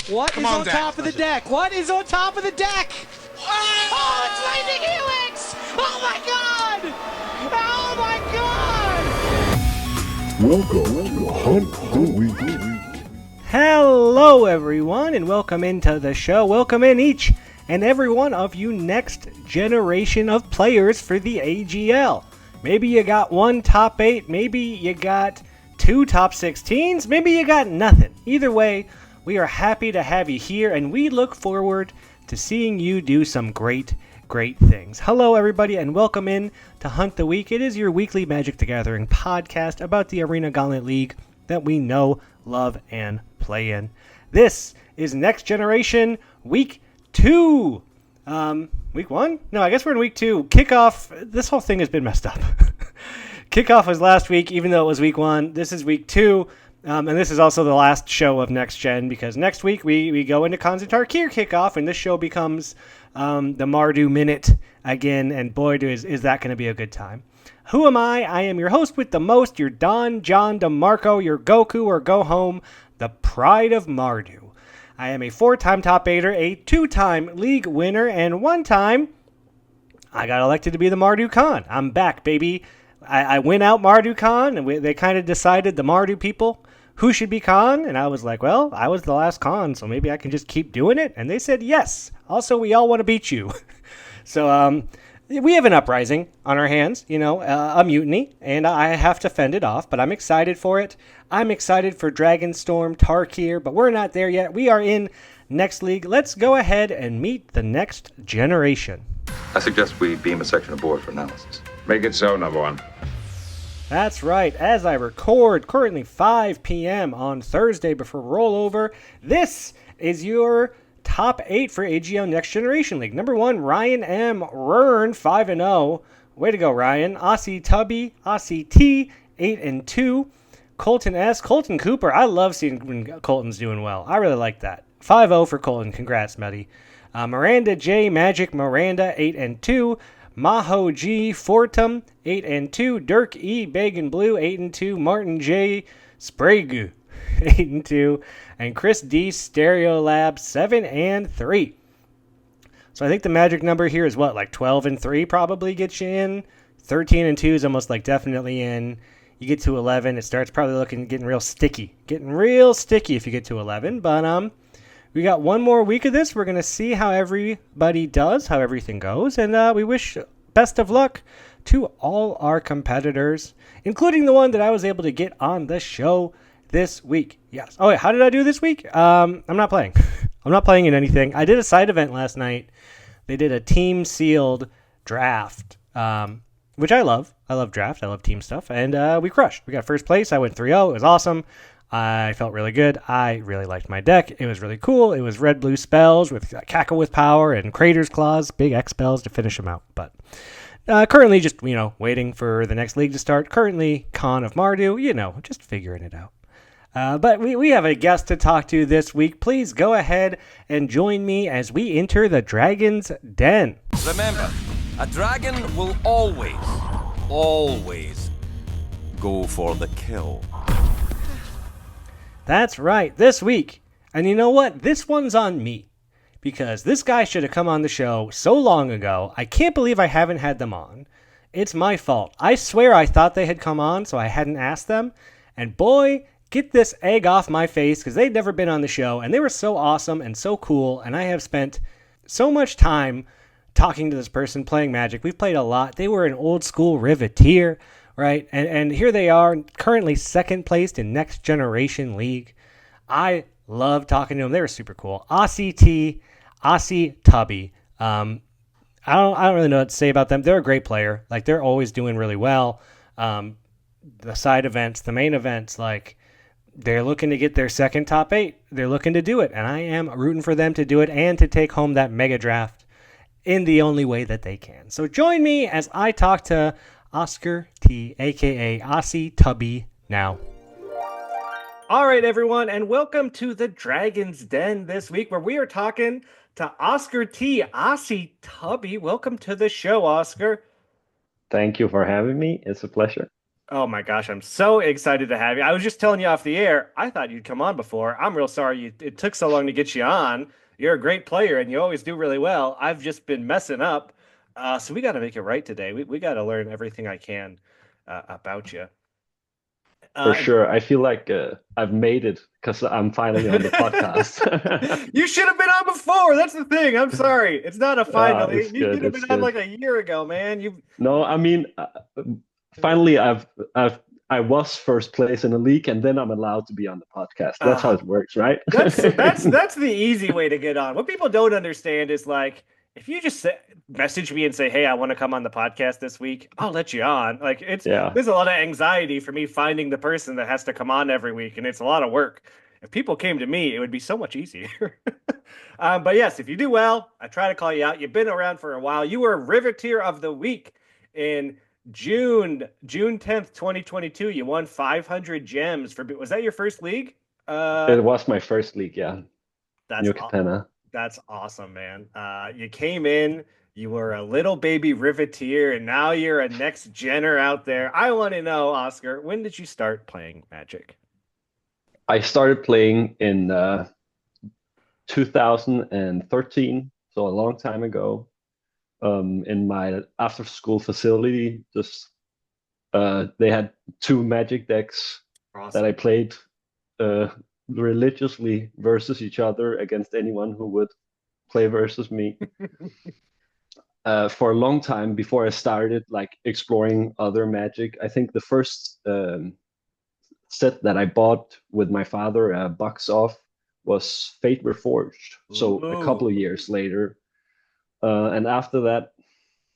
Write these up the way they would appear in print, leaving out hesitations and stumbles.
What is on top of the deck? What is on top of the deck? Oh, it's Lightning Helix! Oh my god! Oh my god! Welcome to Hunt the Week. Hello, everyone, and welcome into the show. Welcome in each and every one of you next generation of players for the AGL. Maybe you got one top 8, maybe you got 2 top 16s, maybe you got nothing. Either way, we are happy to have you here, and we look forward to seeing you do some great things. Hello, everybody, and welcome in to Hunt the Week. It is your weekly Magic the Gathering podcast about the Arena Gauntlet League that we know, love, and play in. This is Next Generation Week 2. Week 1? No, I guess we're in Week 2. Kickoff, this whole thing has been messed up. Kickoff was last week, even though it was Week 1. This is Week 2. And this is also the last show of Next Gen, because next week we go into Tarkir kickoff, and this show becomes the Mardu Minute again, and boy, is that going to be a good time. Who am I? I am your host with the most, your Don John DeMarco, your Goku or Go Home, the pride of Mardu. I am a 4-time top 8er, a 2-time league winner, and 1 time I got elected to be the Mardu Khan. I'm back, baby. I went out Mardu Khan, and they kind of decided, the Mardu people, who should be Khan, and I was like, well, I was the last Khan, so maybe I can just keep doing it, and they said yes. Also, we all want to beat you. So, we have an uprising on our hands, a mutiny, and I have to fend it off, but I'm excited for it. I'm excited for Dragonstorm, Tarkir, but we're not there yet. We are in Next League. Let's go ahead and meet the next generation. I suggest we beam a section aboard for analysis. Make it so, number 1. That's right. As I record, currently 5 p.m. on Thursday before rollover, this is your top 8 for AGL Next Generation League. Number 1, Ryan M. Rern, 5-0. Way to go, Ryan. Aussie Tubby, Aussie T, 8-2. Colton S. Colton Cooper. I love seeing when Colton's doing well. I really like that. 5-0 for Colton. Congrats, Meddy. Miranda J. Magic Miranda, 8-2. Maho G. Fortum, 8-2. Dirk E. Bacon Blue, 8-2. Martin J. Sprague, 8-2. And Chris D. Stereo Lab, 7-3. So I think the magic number here is what, like 12-3 probably gets you in. 13-2 is almost like definitely in. You get to 11, it starts probably getting real sticky. Getting real sticky if you get to 11. But we got one more week of this. We're going to see how everybody does, how everything goes. And we wish best of luck to all our competitors, including the one that I was able to get on the show this week. Yes. Oh, wait, how did I do this week? I'm not playing. I'm not playing in anything. I did a side event last night. They did a team sealed draft, which I love. I love draft. I love team stuff. And we crushed. We got first place. I went 3-0. It was awesome. I felt really good. I really liked my deck. It was really cool. It was red-blue spells with Cackle with Power and Crater's Claws, big X spells to finish them out. But currently just, waiting for the next league to start. Currently Khan of Mardu, just figuring it out. But we have a guest to talk to this week. Please go ahead and join me as we enter the Dragon's Den. Remember, a dragon will always go for the kill. That's right, this week. And you know what? This one's on me. Because this guy should have come on the show so long ago. I can't believe I haven't had them on. It's my fault. I swear I thought they had come on, so I hadn't asked them. And boy, get this egg off my face, because they'd never been on the show. And they were so awesome and so cool. And I have spent so much time talking to this person, playing Magic. We've played a lot. They were an old school Riveteer. Right, and here they are, currently second placed in Next Generation League. I love talking to them. They were super cool. Aussie T, Aussie Tubby. I don't really know what to say about them. They're a great player. Like, they're always doing really well. The side events, the main events, they're looking to get their second top 8. They're looking to do it, and I am rooting for them to do it and to take home that mega draft in the only way that they can. So join me as I talk to Oskar T, a.k.a. Aussie Tubby, now. All right, everyone, and welcome to the Dragon's Den this week, where we are talking to Oskar T, Aussie Tubby. Welcome to the show, Oskar. Thank you for having me. It's a pleasure. Oh my gosh, I'm so excited to have you. I was just telling you off the air, I thought you'd come on before. I'm real sorry it took so long to get you on. You're a great player and you always do really well. I've just been messing up. So we got to make it right today. We got to learn everything I can about you. For Uh, sure. I feel like I've made it because I'm finally on the podcast. you should have been on before. That's the thing. I'm sorry. It's not a finally. It's You good. should have It's been on good. like a year ago, man. You No, I mean, finally, I've I was first place in the league, and then I'm allowed to be on the podcast. That's how uh, it works, right? that's the easy way to get on. What people don't understand is like if you just message me and say, "Hey, I want to come on the podcast this week," I'll let you on. Like Yeah. there's a lot of anxiety for me finding the person that has to come on every week, and it's a lot of work. If people came to me, it would be so much easier. But yes, if you do well, I try to call you out. You've been around for a while. You were Riveteer of the Week in June 10th, 2022. You won 500 gems for. Was that your first league? Uh, It was my first league, yeah. that's New Catena. that's awesome, man. You came in, you were a little baby Riveteer, and now you're a next gener out there. I want to know, Oscar, when did you start playing Magic? I started playing in 2013, so a long time ago, in my after school facility. Just they had two Magic decks that I Awesome. played uh, religiously versus each other against anyone who would play versus me. For a long time before I started like exploring other Magic. I think the first set that I bought with my father a box off was Fate Reforged. So a couple Ooh, of years later, and after that,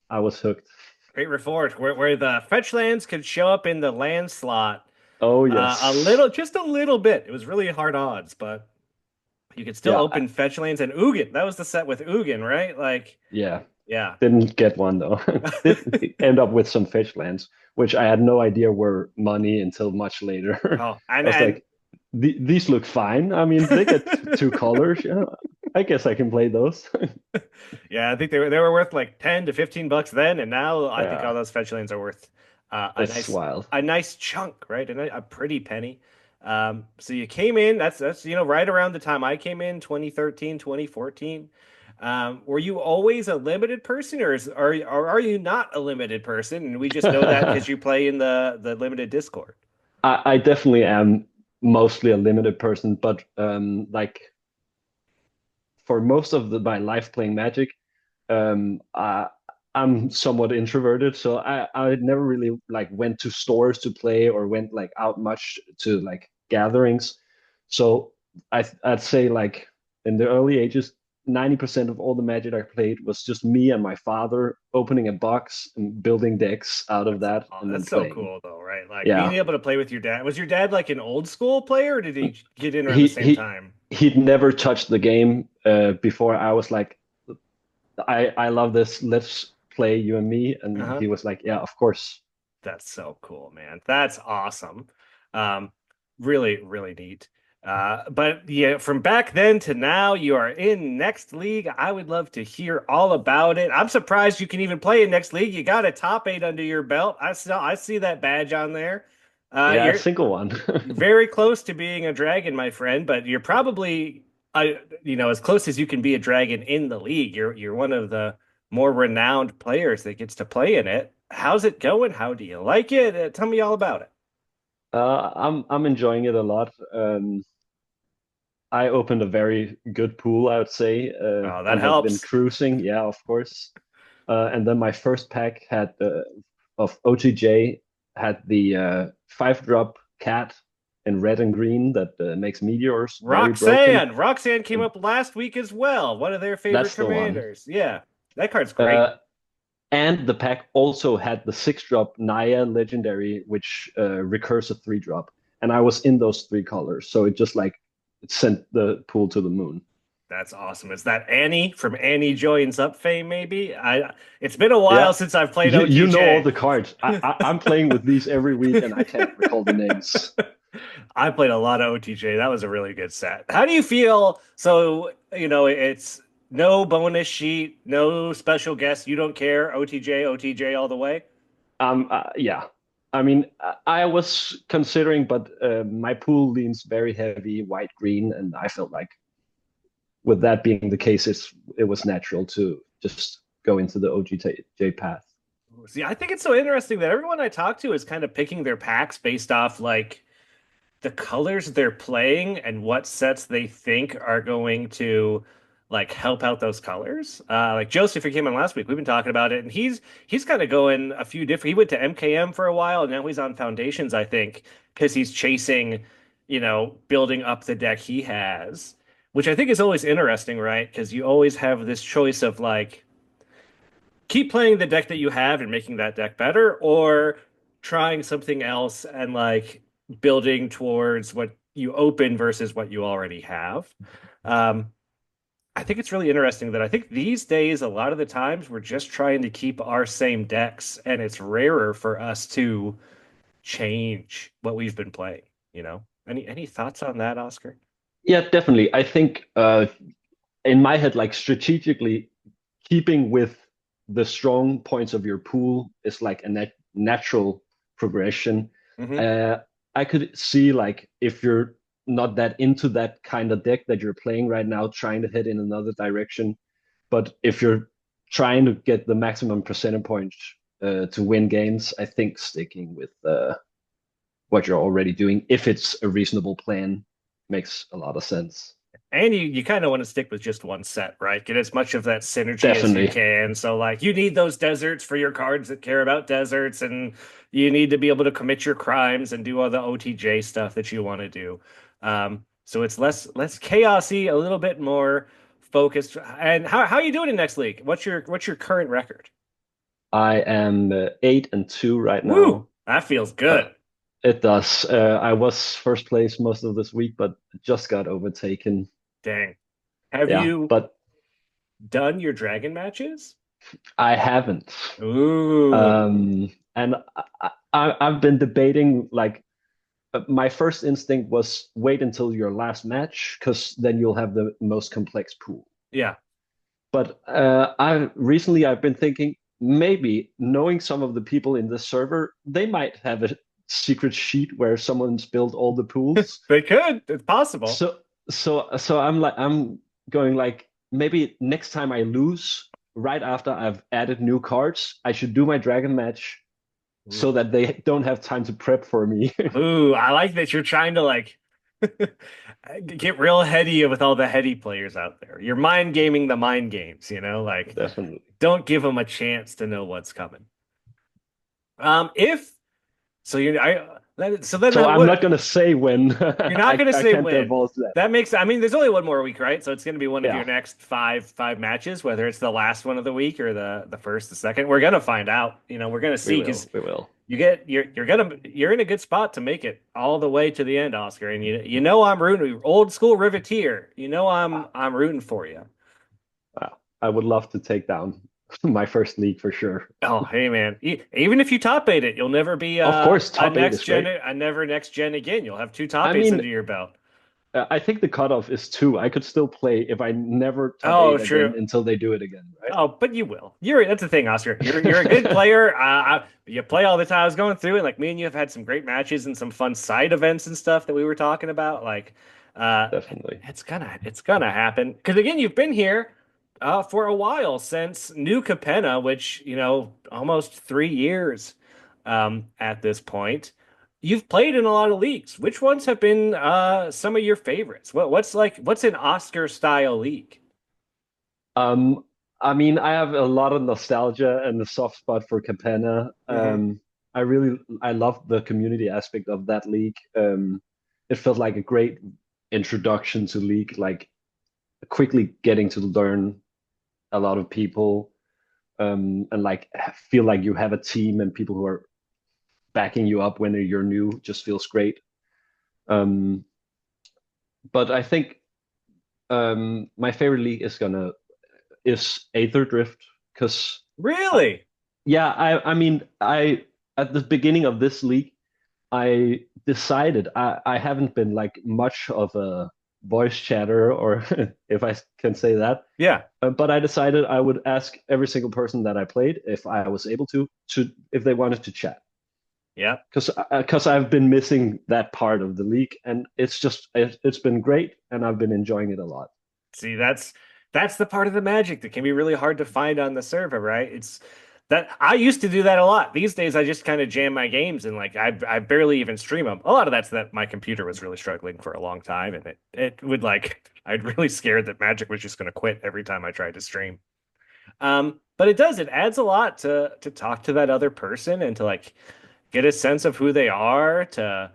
I was hooked. Great Reforged, where the fetch lands could show up in the land slot Oh a yes, little, just a little bit. It was really hard odds, but you could still yeah, open fetch lands and Ugin. That was the set with Ugin, right? Like, yeah. yeah. Didn't get one though. Did end up with some fish lands, which I had no idea were money until much later. Oh, I was and like, these look fine. I mean, they get two colors. Yeah, I guess I can play those. yeah, I think they were worth like 10 to 15 bucks then, and now I think all Yeah, those fetch lanes are worth a it's nice wild. chunk, right? A pretty penny. So you came in, that's right around the time I came in, 2013, 2014. Were you always a limited person, or are you not a limited person? And we just know that because you play in the limited Discord. I definitely am mostly a limited person, but like for most of my life playing Magic, um, I, I'm somewhat introverted, so I never really like went to stores to play or went like out much to like gatherings. So I'd say like in the early ages, 90% of all the Magic I played was just me and my father opening a box and building decks out of That's that oh, and then that's so playing. cool though, right? Like being Yeah. able to play with your dad. Was your dad like an old school player, or did he get in around the He same he time? he'd never touched the game before I was like I love this. Let's play you and me. And Uh-huh. he was like, yeah, of course. That's so cool, man. That's awesome. Um, really, really neat. But yeah, from back then to now, you are in next league. I would love to hear all about it. I'm surprised you can even play in next league. You got a top eight under your belt. I see that badge on there. Yeah, a You're single one. very close to being a dragon, my friend, but you're probably as close as you can be a dragon in the league. You're one of the more renowned players that gets to play in it. How's it going? How do you like it? Tell me all about it. I'm enjoying it a lot. I opened a very good pool, I would say, Oh, that and have been helps. cruising. Yeah, of course. And then my first pack had of OTJ had the 5 drop cat in red and green that makes meteors very broken. Roxanne came up last week as well. One of their favorite That's the one. commanders. Yeah, that card's great. Uh, And the pack also had the 6 drop Naya legendary, which recurs a 3 drop. And I was in those 3 colors. So it just like it sent the pool to the moon. That's awesome. Is that Annie from Annie Joins Up fame, maybe? It's been a while Yeah. since I've played You know all OTJ. the cards. I'm playing with these every week and I can't recall the names. I played a lot of OTJ. That was a really good set. How do you feel? So, it's no bonus sheet, no special guest. You don't care. OTJ, OTJ all the way. Yeah. I mean, I was considering, but my pool leans very heavy white green, and I felt like with that being the case, it was natural to just go into the OGJ path. See, I think it's so interesting that everyone I talk to is kind of picking their packs based off like the colors they're playing and what sets they think are going to like help out those colors. Like Joseph, who came on last week, we've been talking about it, and he's kind of going a few different. He went to MKM for a while, and now he's on Foundations, I think, because he's chasing, building up the deck he has, which I think is always interesting, right? Because you always have this choice of like keep playing the deck that you have and making that deck better, or trying something else and like building towards what you open versus what you already have. Um, I think it's really interesting that I think these days, a lot of the times, we're just trying to keep our same decks, and it's rarer for us to change what we've been playing, you know? Any thoughts on that, Oscar? Yeah, definitely. I think in my head, like strategically keeping with the strong points of your pool is like a natural progression. Hmm. Uh, I could see like if you're not that into that kind of deck that you're playing right now, trying to head in another direction. But if you're trying to get the maximum percentage points to win games, I think sticking with what you're already doing, if it's a reasonable plan, makes a lot of sense. And you kind of want to stick with just one set, right? Get as much of that synergy as you Definitely. can. So, like, you need those deserts for your cards that care about deserts, and you need to be able to commit your crimes and do all the OTJ stuff that you want to do. So it's less chaosy, a little bit more focused. And how are you doing in next league? What's your current record? I am 8-2 right now. Woo! That feels Uh, good. it does. I was first place most of this week, but just got overtaken. Dang. Have Yeah, you but done your dragon matches? I haven't. Ooh. And I've been debating like my first instinct was wait until your last match because then you'll have the most complex pool. Yeah. But I've been thinking maybe knowing some of the people in this server, they might have a secret sheet where someone's built all the pools. They could. It's possible. So so I'm going like maybe next time I lose, right after I've added new cards, I should do my dragon match so that they don't have time to prep for me. Ooh, I like that you're trying to like get real heady with all the heady players out there. You're mind gaming the mind games, like Definitely. don't give them a chance to know what's coming. If so, so then So I'm not what? gonna say when You're not going to I say can't win. divulge that. That makes, I mean, there's only one more week, right? So it's going to be one of your Yeah, next five matches, whether it's the last one of the week or the first, the second. We're going to find out. We're going to we see will. because We will. you're in a good spot to make it all the way to the end, Oscar. And I'm rooting, old school Riveteer. I'm rooting for you. I would love to take down my first league for sure. Oh, hey man! Even if you top eight it, you'll never be Of course, a top eight next is gen, great. a never next gen again. You'll have two top I eights mean, under your belt. I think the cutoff is 2. I could still play if I never top Oh, eight true. again until they do it again, right? Oh, but you will. That's the thing, Oscar. You're a good player. You play all the time. I was going through it, like me and you have had some great matches and some fun side events and stuff that we were talking about. Like, uh, Definitely. it's gonna happen. Because again, you've been here for a while since New Capenna, which almost 3 years at this point. You've played in a lot of leagues. Which ones have been some of your favorites? What's an Oscar style league? Um, I mean, I have a lot of nostalgia and a soft spot for Capenna. Hmm. I love the community aspect of that league. It felt like a great introduction to league, like quickly getting to learn a lot of people, and like feel like you have a team and people who are backing you up when you're new just feels great. Um, but I think my favorite league is Aether Drift because Really? yeah, I mean I at the beginning of this league I decided I haven't been like much of a voice chatter or if I can say that. Yeah. But I decided I would ask every single person that I played if I was able to if they wanted to chat. Yep. because I've been missing that part of the league, and it's been great, and I've been enjoying it a lot. See, that's the part of the magic that can be really hard to find on the server, right? It's that I used to do that a lot. These days, I just kind of jam my games and like I barely even stream them. A lot of that's that my computer was really struggling for a long time, and it would like I'd really scared that Magic was just going to quit every time I tried to stream. But it adds a lot to talk to that other person and to like get a sense of who they are, to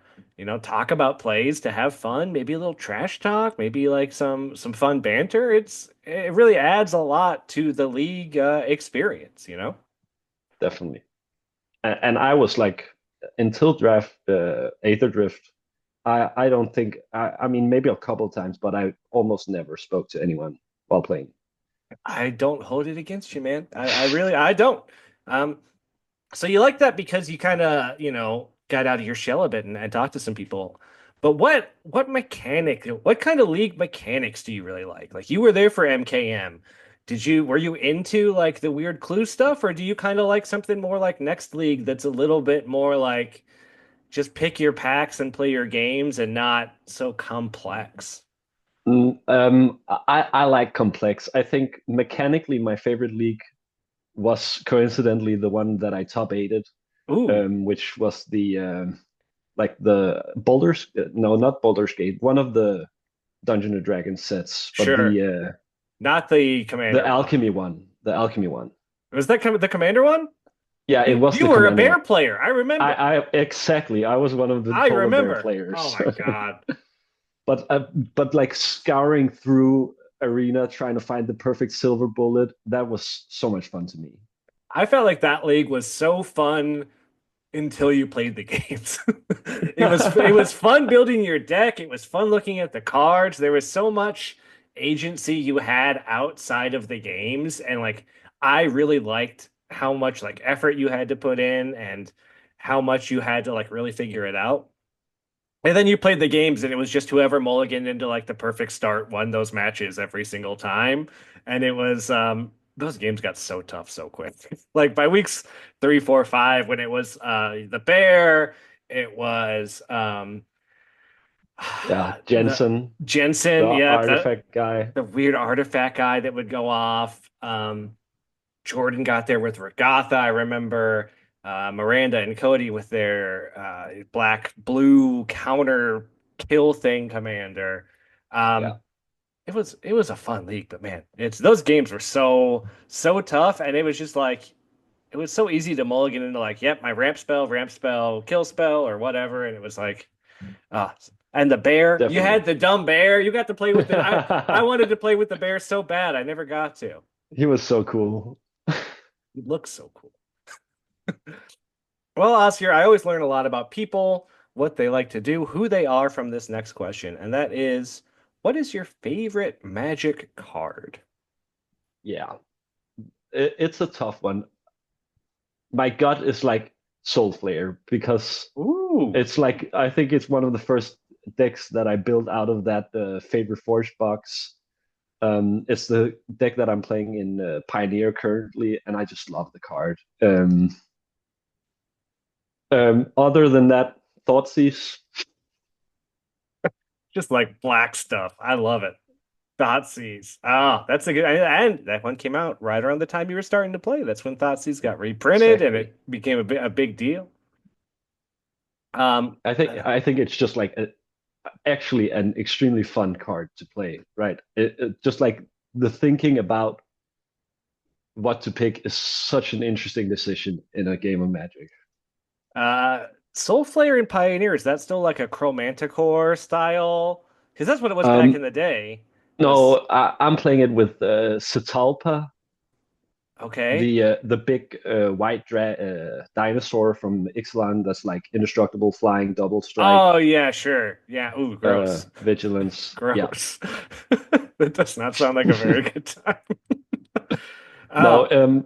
talk about plays, to have fun, maybe a little trash talk, maybe like some fun banter. It really adds a lot to the league experience. Definitely. And I was like, until draft, Aether Drift, I don't think I mean maybe a couple times, but I almost never spoke to anyone while playing. I don't hold it against you, man. I really I don't. Um, So you like that because you kind of, got out of your shell a bit and talked to some people. But what kind of league mechanics do you really like? Like you were there for MKM. Were you into like the weird clue stuff, or do you kind of like something more like Next League that's a little bit more like just pick your packs and play your games and not so complex? I like complex. I think mechanically my favorite league was coincidentally the one that I top aided, Ooh, which was the like the Baldur's no, not Baldur's Gate, one of the Dungeon and Dragons sets, but sure. Not the the Commander one. Alchemy one, the Alchemy one. Was that the Commander one? Yeah, it was You the were a Commander one. bear player. I remember. I exactly. I was one of the I polar bear remember. Oh players. my God. But like scouring through arena trying to find the perfect silver bullet, that was so much fun to me. I felt like that league was so fun until you played the games. It was fun building your deck. It was fun looking at the cards. There was so much agency you had outside of the games, and like I really liked how much like effort you had to put in and how much you had to like really figure it out. And then you played the games, and it was just whoever mulliganed into like the perfect start won those matches every single time. And it was those games got so tough so quick. Like by weeks 3, 4, 5, when it was the bear, it was Yeah, the Jensen, the Jensen, yeah, artifact guy. the weird artifact guy that would go off. Jordan got there with Regatha. I remember Miranda and Cody with their black blue counter kill thing commander. Yeah, Um, it was a fun league, but man, it's those games were so tough, and it was just like it was so easy to mulligan into like, yep, my ramp spell, kill spell, or whatever, and it was like, ah. And the bear, you definitely. had the dumb bear. You got to play with it. I wanted to play with the bear so bad, I never got to. He was so cool. He looks so cool. Well, Oscar, I always learn a lot about people, what they like to do, who they are from this next question, and that is, what is your favorite Magic card? Yeah, it's a tough one. My gut is like Soul Flare because Ooh, it's like I think it's one of the first decks that I built out of that favorite Forge box. It's the deck that I'm playing in Pioneer currently, and I just love the card. Other than that, Thoughtseize. just like black stuff. I love it. Thoughtseize. Ah, that's a good, and that one came out right around the time you were starting to play. That's when Thoughtseize got reprinted and Exactly. it became a big deal. Um, I think it's just like actually an extremely fun card to play, right? Just like the thinking about what to pick is such an interesting decision in a game of Magic. Uh, Soulflare and Pioneer, is that still like a Chromanticore style? Because that's what it was back in Um, the day. Was no, I'm playing it with Sitalpa, okay. the big white dinosaur from Ixalan that's like indestructible, flying, double strike, Oh yeah, sure. Yeah. Ooh, gross. vigilance. Yeah. Gross. That does not sound like a very good time. No, Oh,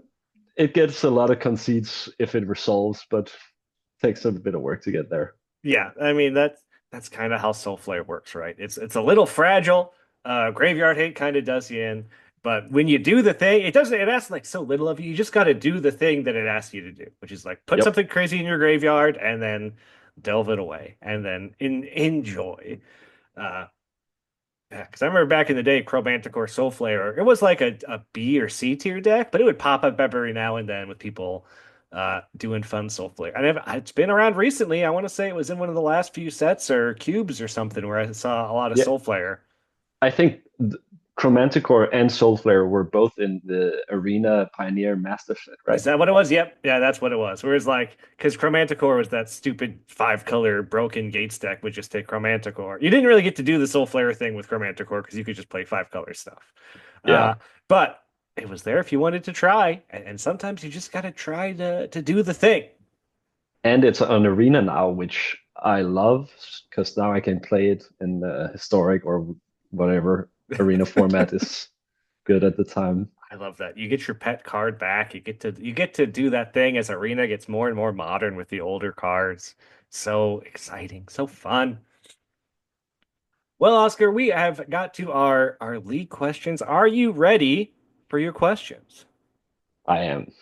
it gets a lot of conceits if it resolves, but takes a bit of work to get there. yeah. I mean that's kind of how Soulflare works, right? It's a little fragile. Graveyard Hate kind of does you in, But when you do the thing, it asks like so little of you. You just got to do the thing that it asks you to do, which is like put Yep. something crazy in your graveyard and then delve it away and then enjoy. Uh, yeah, because I remember back in the day, Chromantic or Soul Flare, it was like a B or C tier deck, but it would pop up every now and then with people doing fun Soul Flare. It's been around recently. I want to say it was in one of the last few sets or cubes or something where I saw a lot of Yeah, Soul Flare. I think Chromanticore and Soulflare were both in the Arena Pioneer Master set, right? Is that what it was? Yep. Yeah, that's what it was. Whereas like, because Chromanticore was that stupid 5 color broken Gates deck would just take Chromanticore. You didn't really get to do the Soul Flare thing with Chromanticore because you could just play 5 color stuff. Yeah. But it was there if you wanted to try, and sometimes you just gotta try to do the thing. And it's on Arena now, which I love because now I can play it in the historic or whatever Arena format is good at the time. I love that. You get your pet card back. You get to do that thing as Arena gets more and more modern with the older cards. So exciting, so fun. Well, Oscar, we have got to our league questions. Are you ready for your questions? I am.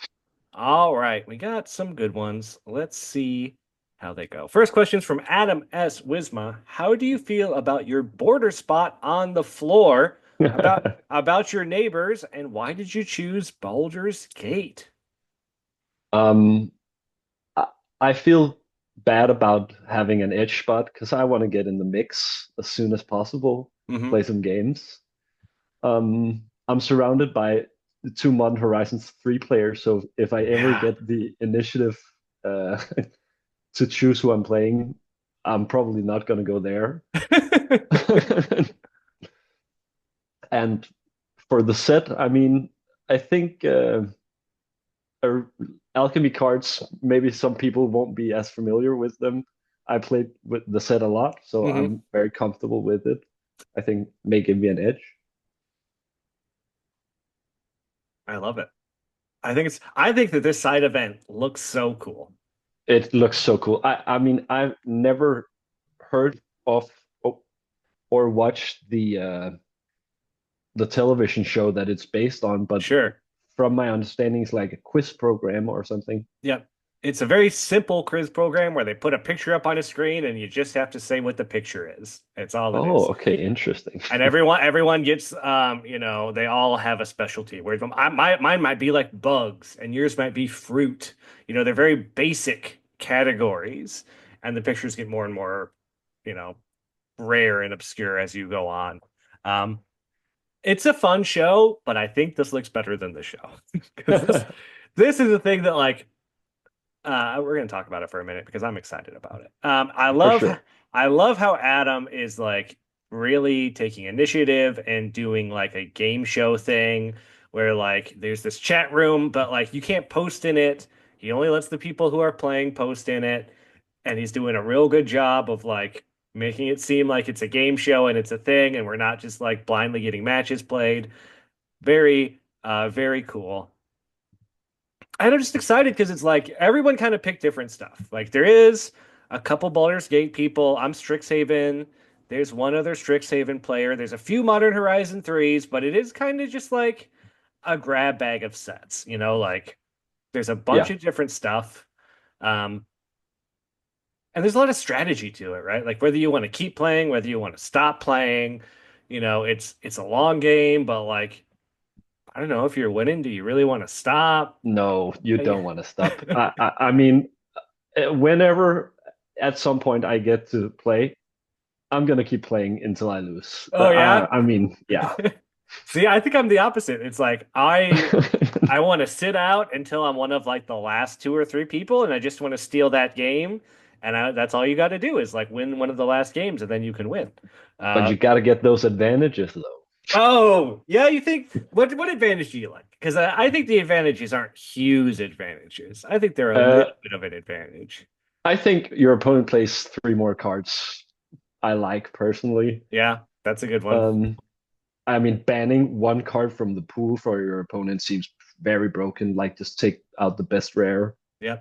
All right, we got some good ones. Let's see how they go. First question's from Adam S. Wisma. How do you feel about your border spot on the floor? About your neighbors, and why did you choose Baldur's Gate? Um, I, I feel bad about having an edge spot because I want to get in the mix as soon as possible, Hmm. play some games. I'm surrounded by the two Modern Horizons 3 players, so if I ever Yeah. get the initiative uh, to choose who I'm playing, I'm probably not going to go there. And for the set, I mean, I think uh, alchemy cards, maybe some people won't be as familiar with them. I played with the set a lot, so Hmm. I'm very comfortable with it. I think may give me an edge. I love it. I think that this side event looks so cool. It looks so cool. I mean, I've never heard of or watched the television show that it's based on, but Sure. from my understanding, it's like a quiz program or something. Yep. It's a very simple quiz program where they put a picture up on a screen and you just have to say what the picture is. It's all it Oh, is. okay, interesting. And everyone gets they all have a specialty. Where mine might be like bugs and yours might be fruit. They're very basic categories and the pictures get more and more, you know, rare and obscure as you go on. Um, it's a fun show, but I think this looks better than the show because this is the thing that like we're going to talk about it for a minute because I'm excited about it. For sure. I love how Adam is like really taking initiative and doing like a game show thing where like there's this chat room, but like you can't post in it. He only lets the people who are playing post in it, and he's doing a real good job of like making it seem like it's a game show and it's a thing, and we're not just like blindly getting matches played. Very cool. And I'm just excited because it's like everyone kind of picked different stuff. Like there is a couple Baldur's Gate people. I'm Strixhaven. There's one other Strixhaven player. There's a few Modern Horizon 3s, but it is kind of just like a grab bag of sets, like there's a bunch Yeah. of different stuff. Um, and there's a lot of strategy to it, right? Like whether you want to keep playing, whether you want to stop playing, it's a long game, but like I don't know if you're winning, do you really want to stop? No, you Yeah. don't want to stop. I mean, whenever at some point I get to play, I'm gonna keep playing until I lose. Oh yeah. I mean, yeah. See, I think I'm the opposite. It's like I want to sit out until I'm one of like the last 2 or 3 people, and I just want to steal that game. And that's all you got to do is like win one of the last games, and then you can win. But Uh, you gotta get those advantages though. oh yeah, you think what advantage do you like? Because I think the advantages aren't huge advantages. I think they're a Uh, little bit of an advantage. I think your opponent plays 3 more cards. I like personally. Yeah, that's a good one. Um, I mean, banning 1 card from the pool for your opponent seems very broken. Like, just take out the best rare. Yeah,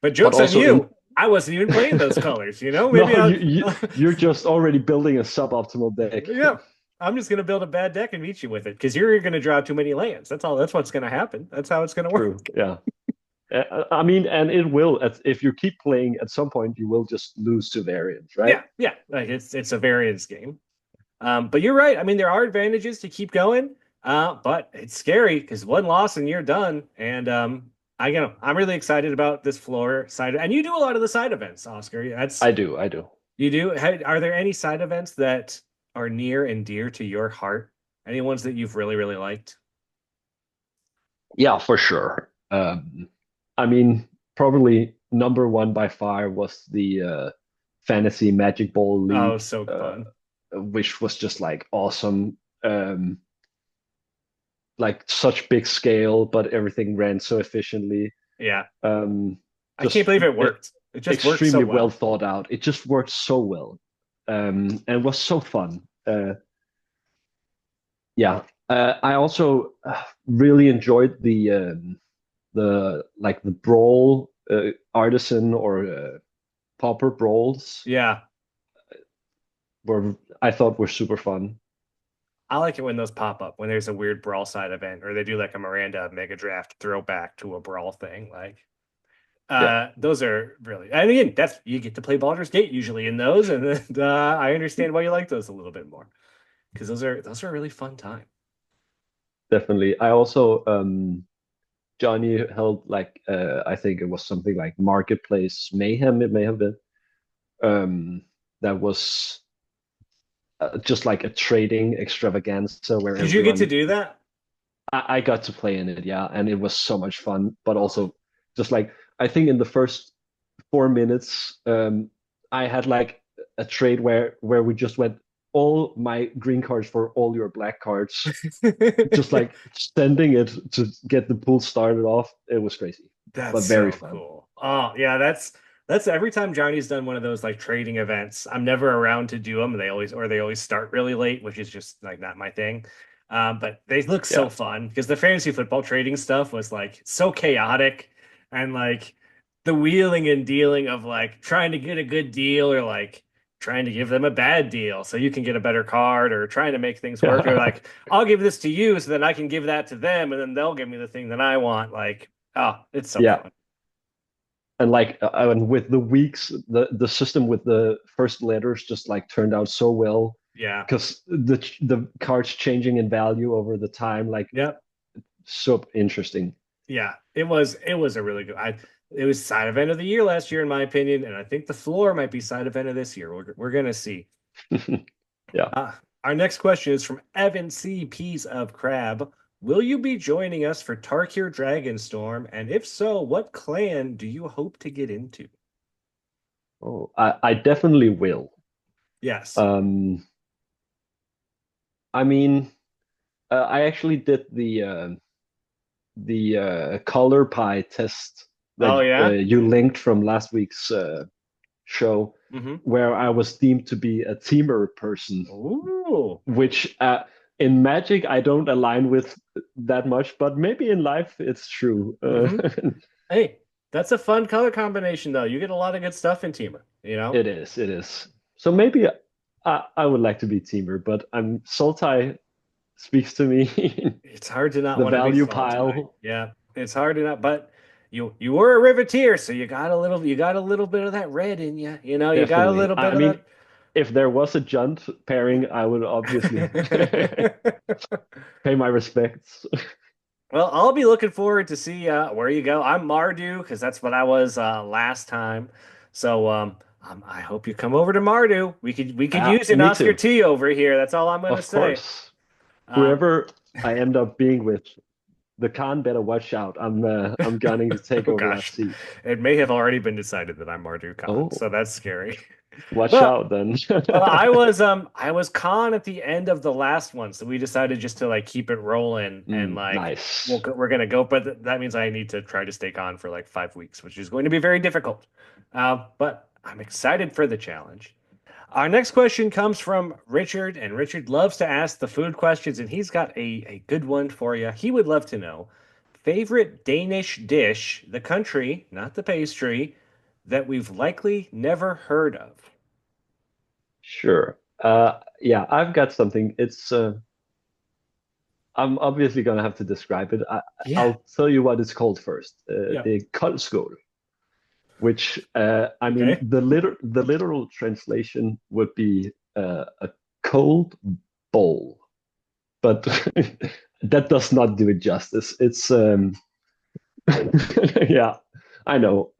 but But jokes on also in you. I wasn't even playing those colors. no, Maybe you're just already building a suboptimal deck. yeah. I'm just gonna build a bad deck and beat you with it because you're gonna draw too many lands. That's all. That's what's gonna happen. That's how it's gonna work. True. Yeah. I mean, and it will. If you keep playing, at some point you will just lose to variance, right? Yeah, yeah. Like it's a variance game. But you're right. I mean, there are advantages to keep going. But it's scary because one loss and you're done. And I'm really excited about this floor side. And you do a lot of the side events, Oscar. That's I do. I do. You do. Are there any side events that are near and dear to your heart? Any ones that you've really, really liked? Yeah, for sure. I mean, probably number one by far was the Fantasy Magic Ball Oh, League, so fun. which was just like awesome. Um, like such big scale, but everything ran so efficiently. Yeah. Um, I can't just believe it worked. It just worked so extremely well well. thought out. It just worked so well, and was so fun. Yeah, I also really enjoyed the like the brawl artisan or pauper brawls Yeah. were I thought were super fun. I like it when those pop up, when there's a weird brawl side event, or they do like a Miranda Mega Draft throwback to a brawl thing. Like, Yeah, those are really, and again, that's you get to play Baldur's Gate usually in those, and I understand why you like those a little bit more because those are a really fun time. definitely. I also Johnny held like I think it was something like Marketplace Mayhem. It may have been that was just like a trading extravaganza where Did you get to everyone do that? I got to play in it, yeah, and it was so much fun. But also, just like I think in the first 4 minutes, I had like a trade where we just went all my green cards for all your black cards, just like sending it to get the pool started off. It was crazy, That's but very so fun. cool. Oh, yeah, that's every time Johnny's done one of those like trading events. I'm never around to do them. They always start really late, which is just like not my thing. But they look so Yeah, fun because the fantasy football trading stuff was like so chaotic and like the wheeling and dealing of like trying to get a good deal or like trying to give them a bad deal so you can get a better card or trying to make things work or like I'll give this to you so then I can give that to them and then they'll give me the thing that I want. Like, oh, it's so yeah. fun. And like and with the weeks, the system with the first letters just like turned out so well Yeah. because the cards changing in value over the time, like Yep. so interesting. Yeah. It was a really good. It was side event of the year last year in my opinion, and I think the floor might be side event of this year. We're gonna see. Yeah. Our next question is from Evan C. Peas of Crab. Will you be joining us for Tarkir Dragonstorm? And if so, what clan do you hope to get into? Oh, I definitely will. Yes. Um, I mean, I actually did the color pie test that Oh yeah. you linked from last week's show, Mm-hmm. where I was deemed to be a teamer person, Ooh. which in Magic I don't align with that much, but maybe in life it's true. Mm-hmm. Hey, that's a fun color combination though. You get a lot of good stuff in Teamer, you know? It is, it is. So maybe I would like to be teamer, but Sultai speaks to me. It's hard to not The want to be value Sultai. pile, Yeah, it's hard to not, but you were a Riveteer, so you got a little bit of that red in you. You know, you got a definitely. little I bit of mean, that. if there was a Junt pairing, I would obviously pay my respects. Well, I'll be looking forward to see where you go. I'm Mardu because that's what I was last time. So I hope you come over to Mardu. We could use an Me Oscar too, T over here. That's all I'm gonna of say. course. Um, Whoever I end up being with, the Khan better watch out. I'm gunning to take oh over that gosh, seat. it may have already been decided that I'm Mardu Khan, Oh, so that's scary. watch Well, out then. I was Khan at the end of the last one, so we decided just to like keep it rolling and like Nice. we're gonna go, but that means I need to try to stay Khan for like 5 weeks, which is going to be very difficult. But I'm excited for the challenge. Our next question comes from Richard, and Richard loves to ask the food questions, and he's got a good one for you. He would love to know favorite Danish dish, the country, not the pastry, that we've likely never heard of. Sure. Yeah, I've got something. It's I'm obviously gonna have to describe it. Yeah. I'll tell you what it's called first. Yeah. The Koldskål, which I mean, Okay. the literal translation would be a cold bowl, but that does not do it justice. It's yeah, I know.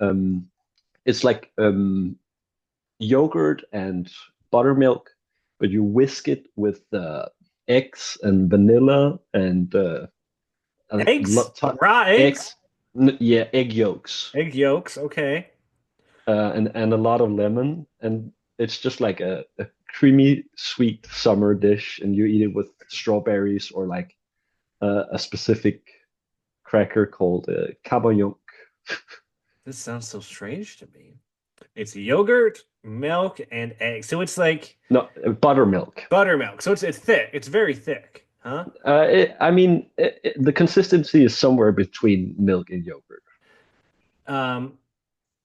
It's like yogurt and buttermilk, but you whisk it with eggs and vanilla and Eggs? Raw eggs? eggs. Yeah, egg yolks, Egg yolks. Okay. and a lot of lemon, and it's just like a creamy, sweet summer dish, and you eat it with strawberries or like a specific cracker called kabayunk. This sounds so strange to me. It's yogurt, milk, and eggs. So it's like No, buttermilk. buttermilk. So it's thick. It's very thick, huh? I mean, the consistency is somewhere between milk and yogurt. Um,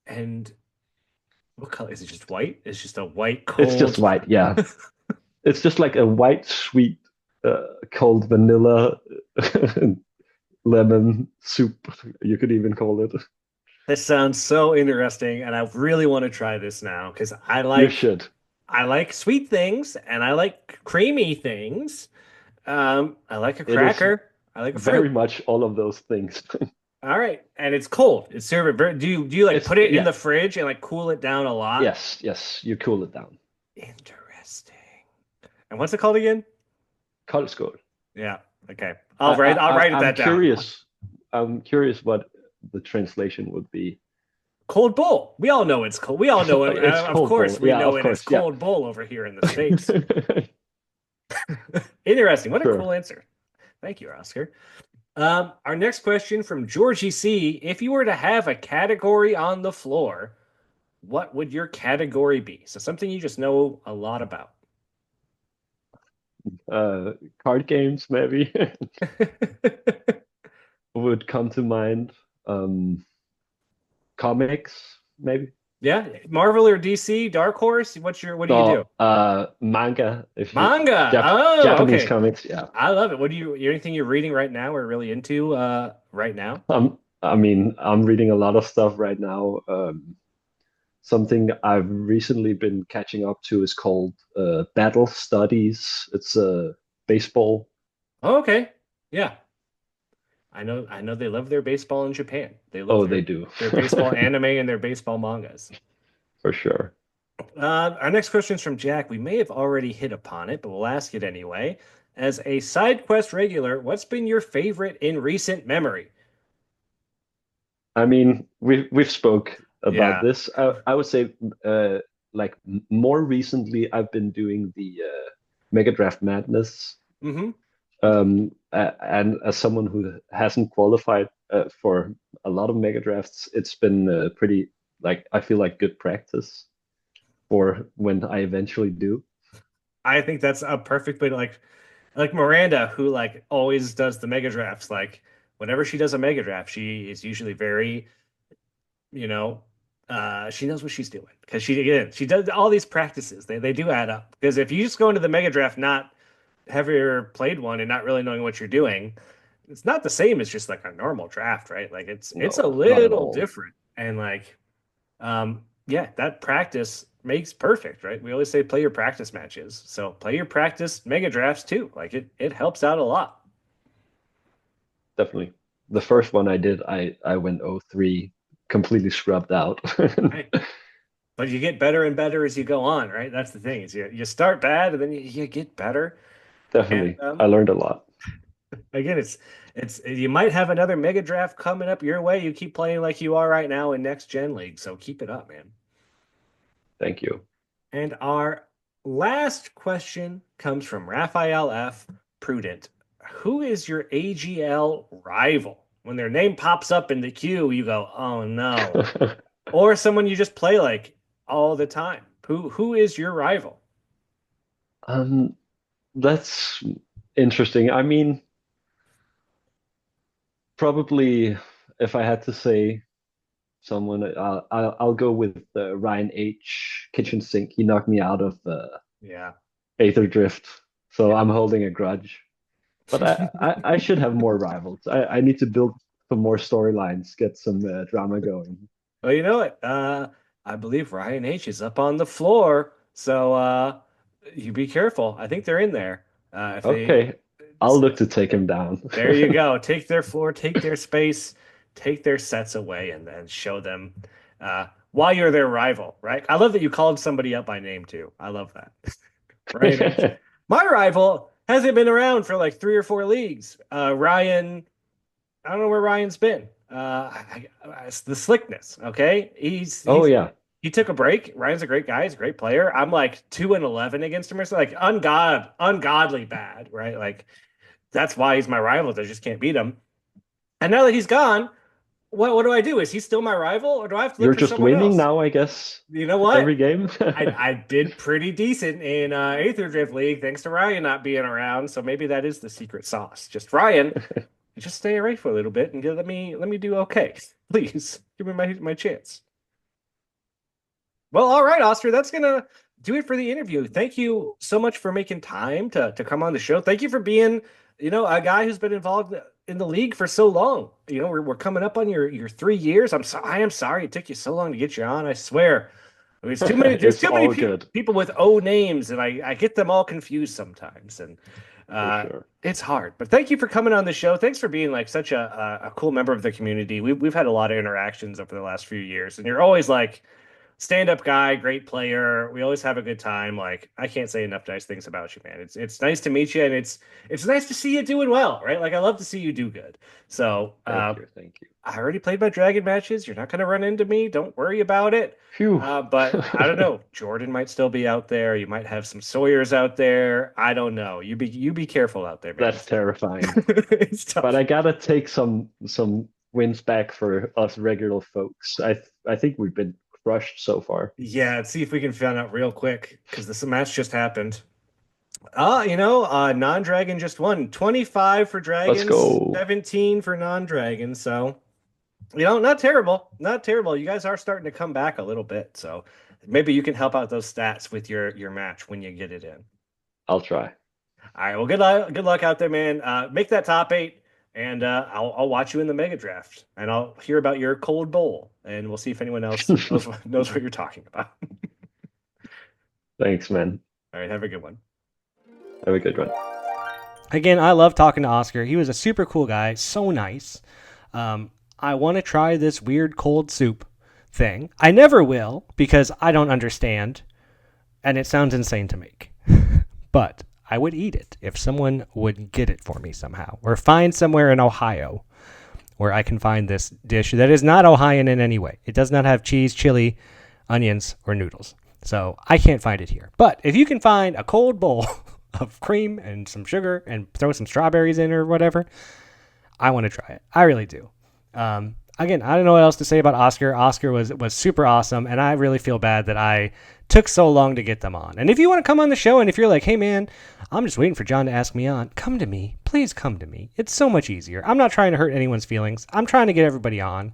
and what color is it? Just white? It's just a white, It's just cold. white, yeah. It's just like a white, sweet, cold vanilla lemon soup, you could even call it. This sounds so interesting, and I really want to try this now because You should. I like sweet things and I like creamy things. I like a It is cracker. I like a very fruit. much all of those things. All right, and it's cold. It's served very. Do you like It's put it in yeah, the fridge and like cool it down a lot? yes, you cool it down. Interesting. And what's it called again? Koldskål. Yeah. Okay. I'll write I'm that down. curious. I'm curious what the translation would be. Cold bowl. We all know it's cold. We all know it. It's Of cold bowl. course, we Yeah, know of it as course. Yeah. cold bowl over here in the States. Interesting. What a Sure. cool answer. Thank you, Oscar. Our next question from Georgie C. If you were to have a category on the floor, what would your category be? So something you just know a lot about. Uh, Card games maybe would come to mind. Comics maybe. Yeah, Marvel or DC, Dark Horse. What do you do? No, manga. If you Manga. Oh, Japanese okay. comics, yeah. I love it. What do you anything you're reading right now or really into right now? I mean, I'm reading a lot of stuff right now. Something I've recently been catching up to is called Battle Studies. It's baseball. Oh, okay. Yeah. I know they love their baseball in Japan. They love Oh, they do. their baseball anime and their baseball mangas. For sure. Our next question is from Jack. We may have already hit upon it, but we'll ask it anyway. As a side quest regular, what's been your favorite in recent memory? I mean, we've spoke about Yeah. this. I would say, like more recently, I've been doing the Mega Draft Madness. Mm-hmm. And as someone who hasn't qualified for a lot of Mega Drafts, it's been pretty like I feel like good practice for when I eventually do. I think that's a perfect way to like Miranda, who like always does the mega drafts. Like whenever she does a mega draft, she is usually very, you know, she knows what she's doing because she does all these practices. They do add up because if you just go into the mega draft not have ever played one and not really knowing what you're doing, it's not the same as just like a normal draft, right? Like it's a No, not at little all. different. And like yeah, that practice makes perfect, right? We always say play your practice matches. So play your practice mega drafts too. Like it helps out a lot. Definitely. The first one I did, I went 0-3, completely scrubbed out. Right. But you get better and better as you go on, right? That's the thing is you start bad and then you get better. And Definitely. I learned a lot. again, it's you might have another mega draft coming up your way. You keep playing like you are right now in next gen league, so keep it up, man. Thank you. And our last question comes from Raphael F. Prudent. Who is your AGL rival? When their name pops up in the queue, you go, "Oh no." Or someone you just play like all the time. Who is your rival? Um, that's interesting. I mean, probably if I had to say someone, I'll go with Ryan H. Kitchen Sink. He knocked me out of Yeah. Aether Drift, so I'm holding a grudge. But I should have more rivals. I need to build some more storylines, get some drama going. Well, you know what? I believe Ryan H is up on the floor, so you be careful. I think they're in there. If they, Okay, I'll look to take him down. there you go. Take their floor, take their space, take their sets away, and then show them why you're their rival. Right? I love that you called somebody up by name too. I love that. Ryan H. My rival hasn't been around for like 3 or 4 leagues. Ryan, I don't know where Ryan's been. It's the slickness. Okay, Oh yeah, he took a break. Ryan's a great guy. He's a great player. I'm like 2-11 against him. It's like ungodly bad, right? Like that's why he's my rival. I just can't beat him. And now that he's gone, what do I do? Is he still my rival, or do I have to look you're for just someone winning else? now, I guess. You know what? Every game. I did pretty decent in Aether Drift League thanks to Ryan not being around. So maybe that is the secret sauce. Just Ryan, just stay away for a little bit and let me do okay. Please give me my chance. Well, all right, Oskar, that's gonna do it for the interview. Thank you so much for making time to come on the show. Thank you for being, a guy who's been involved in the league for so long. We're coming up on your 3 years. I am sorry it took you so long to get you on. I swear. I mean, it's too many. There's It's too many all good. people with O names, and I get them all confused sometimes. And Sure. it's hard. But thank you for coming on the show. Thanks for being like such a cool member of the community. We've had a lot of interactions over the last few years, and you're always like stand-up guy, great player. We always have a good time. Like I can't say enough nice things about you, man. It's nice to meet you, and it's nice to see you doing well, right? Like I love to see you do good. So Thank you. I already played my dragon matches. You're not going to run into me. Don't worry about it. Phew. But I don't know. Jordan might still be out there. You might have some Sawyers out there. I don't know. You be careful out there, man. That's terrifying. It's tough. But I gotta take some wins back for us regular folks. I think we've been crushed so far. Yeah, let's see if we can find out real quick because this match just happened. Non-dragon just won. 25 for dragons, Let's go. 17 for non-dragon. So, not terrible. Not terrible. You guys are starting to come back a little bit. So maybe you can help out those stats with your match when you get it in. I'll try. All right. Well, good luck out there, man. Make that top 8, and I'll watch you in the mega draft, and I'll hear about your cold bowl, and we'll see if anyone else knows what you're talking about. Thanks, man. All right. Have a good one. Have a good one. Again, I love talking to Oskar. He was a super cool guy. So nice. I want to try this weird cold soup thing. I never will because I don't understand, and it sounds insane to make. But I would eat it if someone would get it for me somehow, or find somewhere in Ohio where I can find this dish that is not Ohioan in any way. It does not have cheese, chili, onions, or noodles. So I can't find it here. But if you can find a cold bowl of cream and some sugar and throw some strawberries in or whatever, I want to try it. I really do. Again, I don't know what else to say about Oskar. Oskar was super awesome, and I really feel bad that I took so long to get them on. And if you want to come on the show, and if you're like, hey man, I'm just waiting for John to ask me on, come to me. Please come to me. It's so much easier. I'm not trying to hurt anyone's feelings. I'm trying to get everybody on.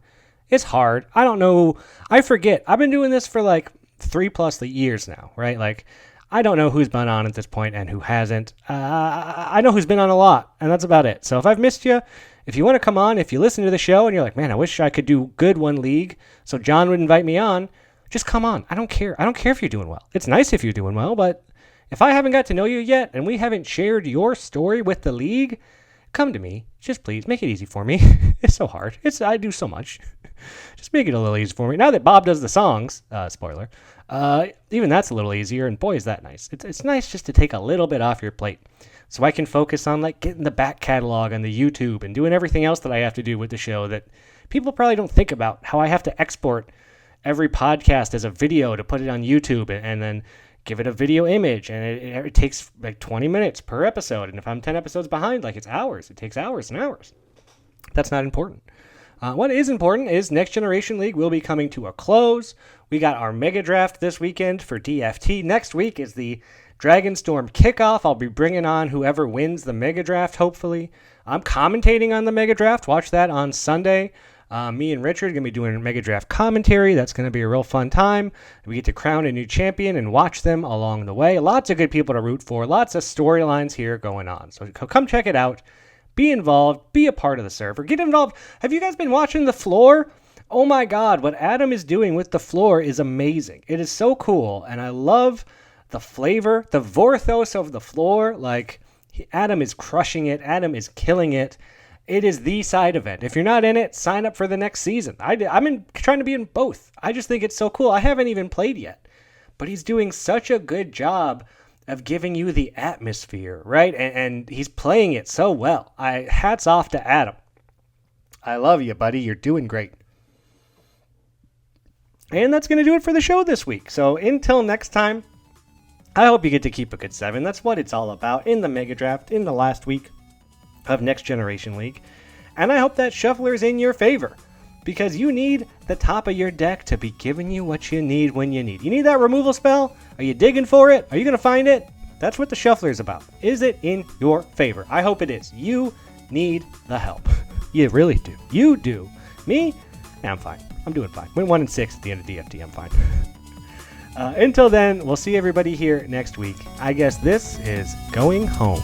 It's hard. I don't know. I forget. I've been doing this for like 3+ years now, right? Like, I don't know who's been on at this point and who hasn't. I know who's been on a lot, and that's about it. So if I've missed you, if you want to come on, if you listen to the show and you're like, man, I wish I could do good one league so John would invite me on, just come on. I don't care. I don't care if you're doing well. It's nice if you're doing well, but if I haven't got to know you yet and we haven't shared your story with the league, come to me. Just please make it easy for me. It's so hard. I do so much. Just make it a little easy for me. Now that Bob does the songs, spoiler, even that's a little easier, and boy, is that nice. It's nice just to take a little bit off your plate so I can focus on like getting the back catalog on the YouTube and doing everything else that I have to do with the show that people probably don't think about, how I have to export every podcast as a video to put it on YouTube and then give it a video image, and it takes like 20 minutes per episode, and if I'm 10 episodes behind, like it's hours. It takes hours and hours. That's not important. What is important is Next Generation League will be coming to a close. We got our mega draft this weekend for DFT. Next week is the Dragonstorm kickoff. I'll be bringing on whoever wins the mega draft, hopefully. I'm commentating on the mega draft. Watch that on Sunday. Me and Richard are going to be doing a Mega Draft commentary. That's going to be a real fun time. We get to crown a new champion and watch them along the way. Lots of good people to root for. Lots of storylines here going on. So come check it out. Be involved. Be a part of the server. Get involved. Have you guys been watching The Floor? Oh my God, what Adam is doing with The Floor is amazing. It is so cool, and I love the flavor, the Vorthos of The Floor. Like, Adam is crushing it. Adam is killing it. It is the side event. If you're not in it, sign up for the next season. I'm trying to be in both. I just think it's so cool. I haven't even played yet, but he's doing such a good job of giving you the atmosphere, right? And he's playing it so well. Hats off to Adam. I love you, buddy. You're doing great. And that's going to do it for the show this week. So until next time, I hope you get to keep a good 7. That's what it's all about in the Mega Draft in the last week of Next Generation League. And I hope that Shuffler's in your favor, because you need the top of your deck to be giving you what you need when you need. You need that removal spell? Are you digging for it? Are you going to find it? That's what the Shuffler's about. Is it in your favor? I hope it is. You need the help. You really do. You do. Me? Yeah, I'm fine. I'm doing fine. Went 1-6 at the end of DFT. I'm fine. Until then, we'll see everybody here next week. I guess this is going home.